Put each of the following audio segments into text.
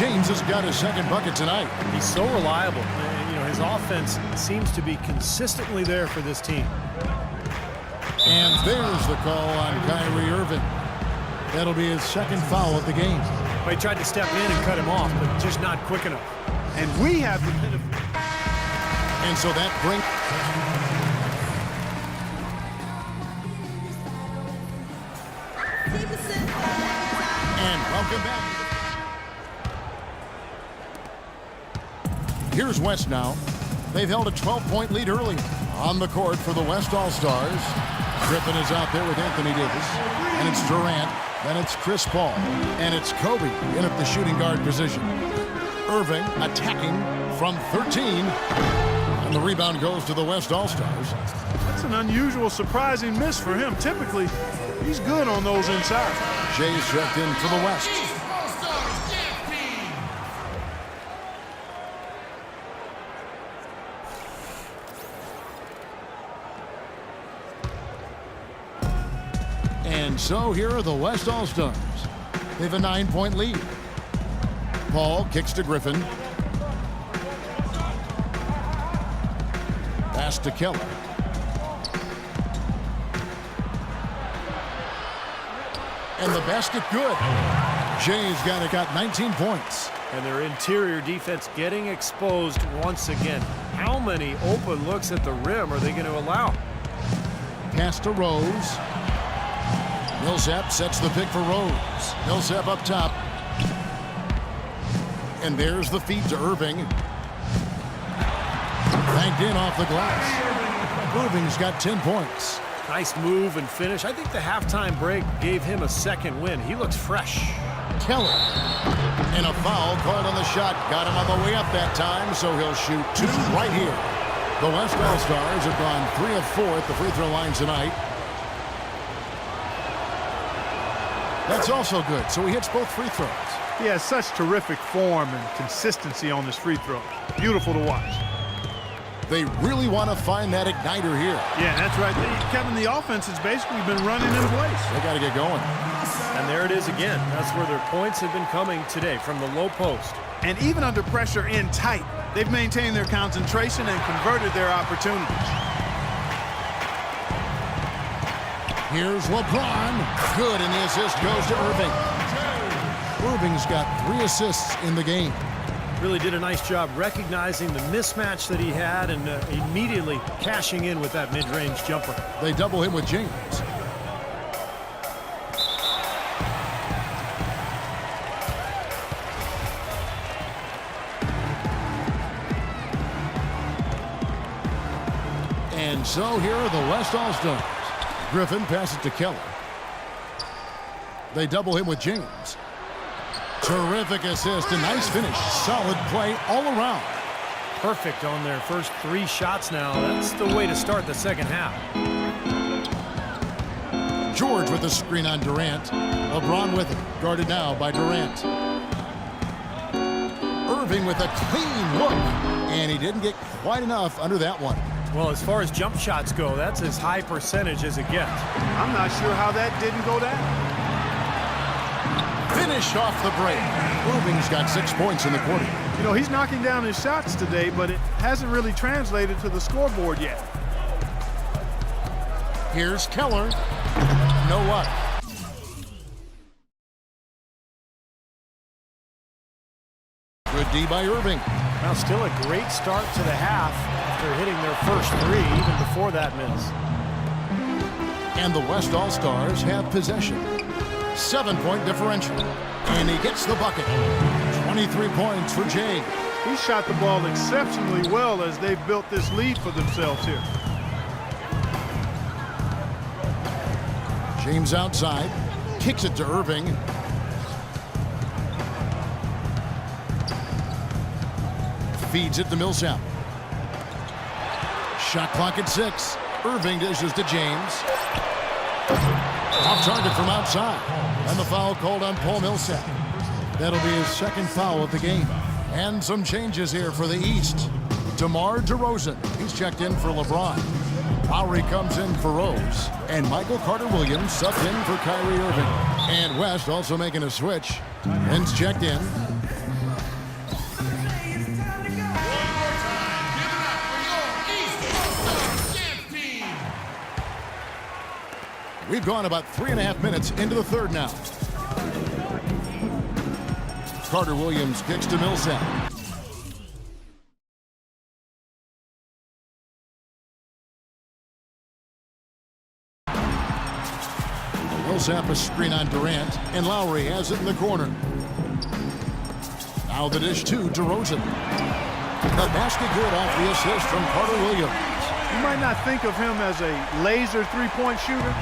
James has got his second bucket tonight. He's so reliable. You know, his offense seems to be consistently there for this team. And there's the call on Kyrie Irving. That'll be his second foul of the game. Well, he tried to step in and cut him off, but just not quick enough. And we have the benefit. And so that brings... And welcome back. Here's West now. They've held a 12-point lead early. On the court for the West All-Stars. Griffin is out there with Anthony Davis. And it's Durant. Then it's Chris Paul. And it's Kobe in at the shooting guard position. Irving attacking from 13. And the rebound goes to the West All-Stars. That's an unusual, surprising miss for him. Typically, he's good on those inside. Jay's checked in for the West. And so here are the West All-Stars. They have a 9-point lead. Paul kicks to Griffin. Pass to Keller. And the basket good. Jay's got 19 points. And their interior defense getting exposed once again. How many open looks at the rim are they going to allow? Pass to Rose. Millsap sets the pick for Rose. Millsap up top. And there's the feed to Irving. Banked in off the glass. Irving's got 10 points. Nice move and finish. I think the halftime break gave him a second win. He looks fresh. Keller. And a foul called on the shot. Got him on the way up that time, so he'll shoot 2 right here. The West All-Stars have gone 3 of 4 at the free throw line tonight. That's also good, so he hits both free throws. He has such terrific form and consistency on his free throws. Beautiful to watch. They really want to find that igniter here. Yeah, that's right. Kevin, the offense has basically been running in place. They got to get going. And there it is again. That's where their points have been coming today, from the low post. And even under pressure in tight, they've maintained their concentration and converted their opportunities. Here's LeBron. Good, and the assist goes to Irving. Irving's got 3 assists in the game. Really did a nice job recognizing the mismatch that he had and immediately cashing in with that mid-range jumper. They double him with James. And so here are the West All-Stars. Griffin passes to Keller. They double him with James. Terrific assist, a nice finish. Solid play all around. Perfect on their first 3 shots now. That's the way to start the second half. George with the screen on Durant. LeBron with it, guarded now by Durant. Irving with a clean look, and he didn't get quite enough under that one. Well, as far as jump shots go, that's as high percentage as it gets. I'm not sure how that didn't go down. Finish off the break. Irving's got 6 points in the quarter. You know, he's knocking down his shots today, but it hasn't really translated to the scoreboard yet. Here's Keller. No luck. Good D by Irving. Now still a great start to the half after hitting their first 3 even before that miss. And the West All-Stars have possession. 7-point differential. And he gets the bucket. 23 points for Jay. He shot the ball exceptionally well as they've built this lead for themselves here. James outside. Kicks it to Irving. Feeds it to Millsap. Shot clock at 6. Irving dishes to James. Off target from outside. And the foul called on Paul Millsap. That'll be his second foul of the game. And some changes here for the East. DeMar DeRozan, he's checked in for LeBron. Lowry comes in for Rose. And Michael Carter-Williams subbed in for Kyrie Irving. And West also making a switch. Ben's checked in. We've gone about 3.5 minutes into the third now. Carter Williams kicks to Millsap. Millsap a screen on Durant, and Lowry has it in the corner. Now the dish to DeRozan. The basket good off the assist from Carter Williams. You might not think of him as a laser three-point shooter,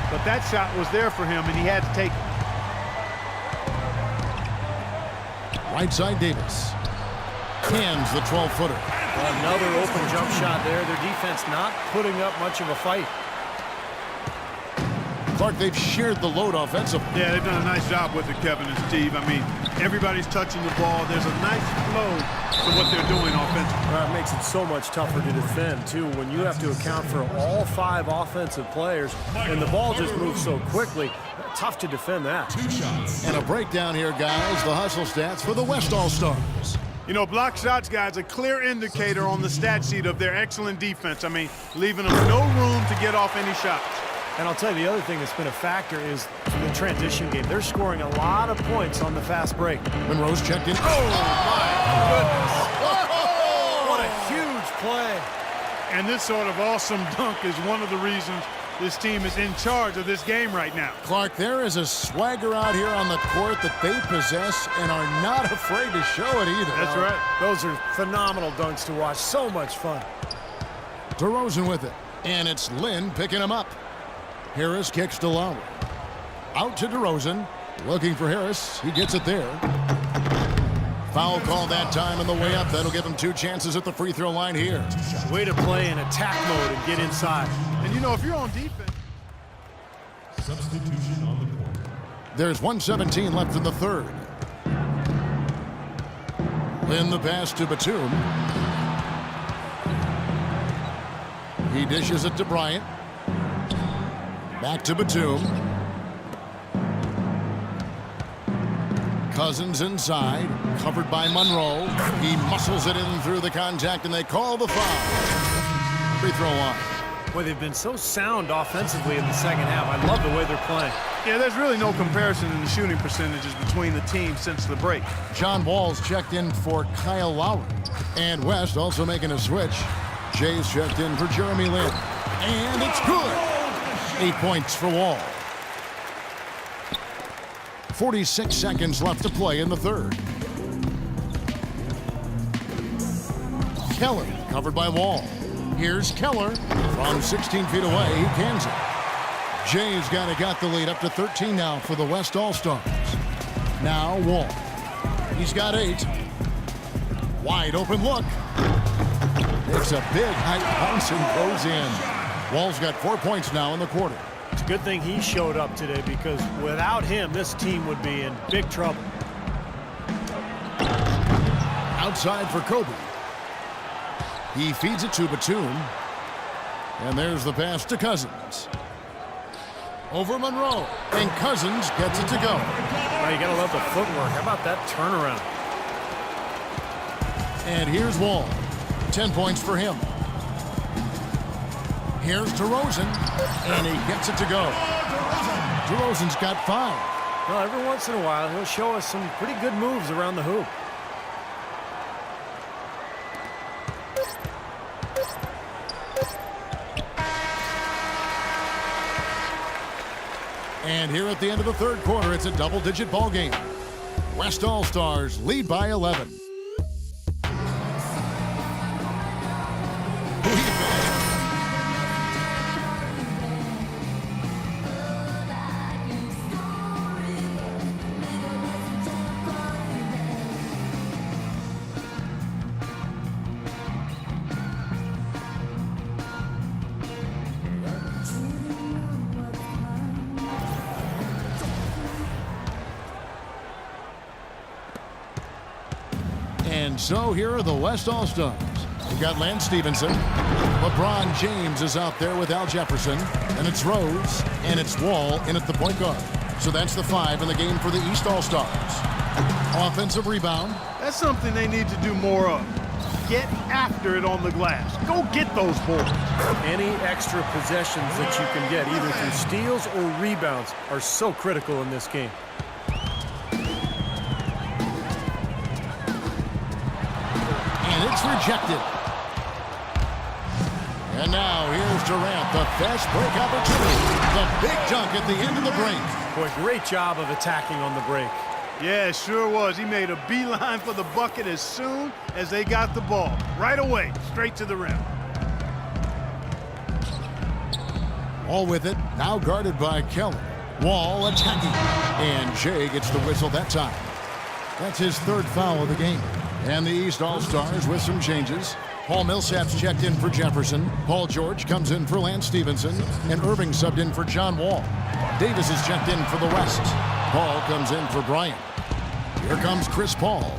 but that shot was there for him, and he had to take it. Right side Davis. Cans the 12-footer. Another open jump shot there. Their defense not putting up much of a fight. Clark, they've shared the load offensively. Yeah, they've done a nice job with it, Kevin and Steve. I mean, everybody's touching the ball. There's a nice flow to what they're doing offensively. That makes it so much tougher to defend, too, when you have to account for all 5 offensive players, and the ball just moves so quickly. Tough to defend that. 2 shots. And a breakdown here, guys. The hustle stats for the West All-Stars. You know, block shots, guys, a clear indicator on the stat sheet of their excellent defense. I mean, leaving them no room to get off any shots. And I'll tell you, the other thing that's been a factor is the transition game. They're scoring a lot of points on the fast break. Monroe's checked in. Oh, my goodness. What a huge play. And this sort of awesome dunk is one of the reasons this team is in charge of this game right now. Clark, there is a swagger out here on the court that they possess and are not afraid to show it either. That's right. Those are phenomenal dunks to watch. So much fun. DeRozan with it. And it's Lynn picking him up. Harris kicks to Lowry. Out to DeRozan. Looking for Harris. He gets it there. Foul call that time on the way up. That'll give him 2 chances at the free throw line here. Way to play in attack mode and get inside. And, you know, if you're on defense. Substitution on the court. There's 1:17 left in the third. Lynn the pass to Batum. He dishes it to Bryant. Back to Batum. Cousins inside, covered by Monroe. He muscles it in through the contact, and they call the foul. Free throw line. Boy, they've been so sound offensively in the second half. I love the way they're playing. Yeah, there's really no comparison in the shooting percentages between the teams since the break. John Wall's checked in for Kyle Lowry. And West also making a switch. Jay's checked in for Jeremy Lin. And it's good. 8 points for Wall. 46 seconds left to play in the third. Keller covered by Wall. Here's Keller from 16 feet away. He cans it. Jay's got the lead up to 13 now for the West All-Stars. Now Wall. He's got 8. Wide open look. It's a big high bounce and goes in. Wall's got 4 points now in the quarter. It's a good thing he showed up today, because without him, this team would be in big trouble. Outside for Kobe. He feeds it to Batum. And there's the pass to Cousins. Over Monroe. And Cousins gets it to go. Well, you got to love the footwork. How about that turnaround? And here's Wall. 10 points for him. Here's DeRozan, and he gets it to go. DeRozan's got 5. Well, every once in a while, he'll show us some pretty good moves around the hoop. And here at the end of the third quarter, it's a double-digit ball game. West All-Stars lead by 11. And so here are the West All-Stars. We've got Lance Stevenson. LeBron James is out there with Al Jefferson. And it's Rose. And it's Wall in at the point guard. So that's the 5 in the game for the East All-Stars. Offensive rebound. That's something they need to do more of. get after it on the glass. Go get those boards. Any extra possessions that you can get, either through steals or rebounds, are so critical in this game. And it's rejected. And now here's Durant, the fast break opportunity. The big dunk at the end of the break. Boy, great job of attacking on the break. Yeah, it sure was. He made a beeline for the bucket as soon as they got the ball. Right away, straight to the rim. All with it, now guarded by Keller. Wall attacking. And Jay gets the whistle that time. That's his third foul of the game. And the East All-Stars with some changes. Paul Millsap's checked in for Jefferson. Paul George comes in for Lance Stevenson. And Irving subbed in for John Wall. Davis is checked in for the West. Paul comes in for Bryant. Here comes Chris Paul.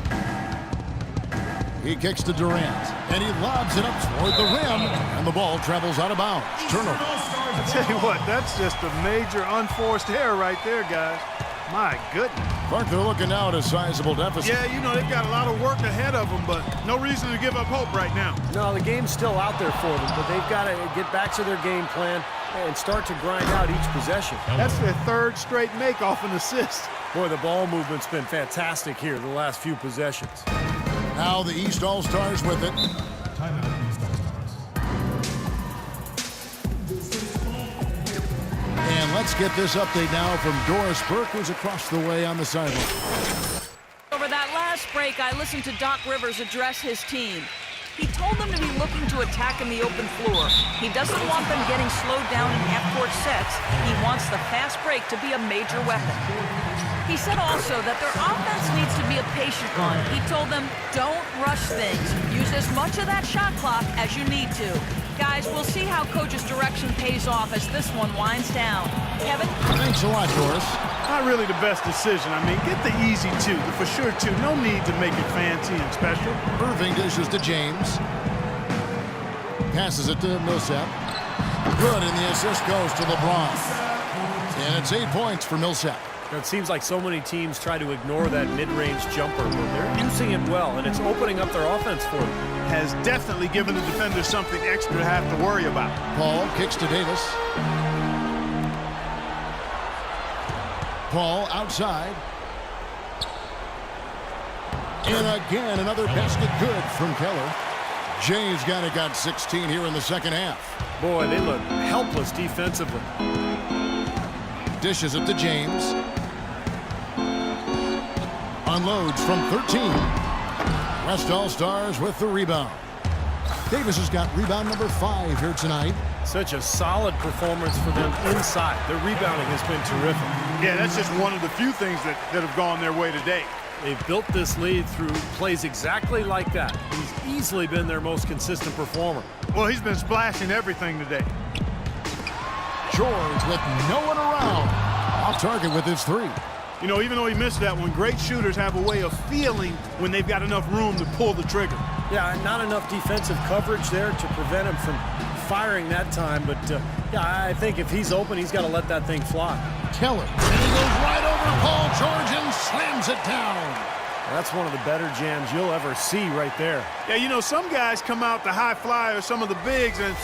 He kicks to Durant. And he lobs it up toward the rim. And the ball travels out of bounds. Turnover. I tell you what, that's just a major unforced error right there, guys. My goodness. Clark, they're looking now at a sizable deficit. Yeah, you know, they've got a lot of work ahead of them, but no reason to give up hope right now. No, the game's still out there for them, but they've got to get back to their game plan and start to grind out each possession. That's their third straight make off an assist. Boy, the ball movement's been fantastic here the last few possessions. Now the East All-Stars with it. And let's get this update now from Doris Burke, who's across the way on the sideline. Over that last break, I listened to Doc Rivers address his team. He told them to be looking to attack in the open floor. He doesn't want them getting slowed down in half-court sets. He wants the fast break to be a major weapon. He said also that their offense needs to be a patient one. He told them, don't rush things. Use as much of that shot clock as you need to. Guys, we'll see how Coach's direction pays off as this one winds down. Kevin? Thanks a lot, Doris. Not really the best decision. I mean, get the easy two, the for sure two. No need to make it fancy and special. Irving dishes to James. Passes it to Millsap. Good, and the assist goes to LeBron. And it's 8 points for Millsap. It seems like so many teams try to ignore that mid-range jumper, but they're using it well, and it's opening up their offense for them. Has definitely given the defenders something extra to have to worry about. Paul kicks to Davis. Paul outside. And again, another basket good from Keller. Jay's got 16 here in the second half. Boy, they look helpless defensively. Dishes it to James. Unloads from 13. West All-Stars with the rebound. Davis has got rebound number 5 here tonight. Such a solid performance for them inside. Their rebounding has been terrific. Yeah, that's just one of the few things that have gone their way today. They've built this lead through plays exactly like that. He's easily been their most consistent performer. Well, he's been splashing everything today. George with no one around. Off target with his 3. You know, even though he missed that one, great shooters have a way of feeling when they've got enough room to pull the trigger. Yeah, not enough defensive coverage there to prevent him from firing that time. But, yeah, I think if he's open, he's got to let that thing fly. Keller. And he goes right over Paul George and slams it down. That's one of the better jams you'll ever see right there. Yeah, you know, some guys come out the high flyers, some of the bigs, and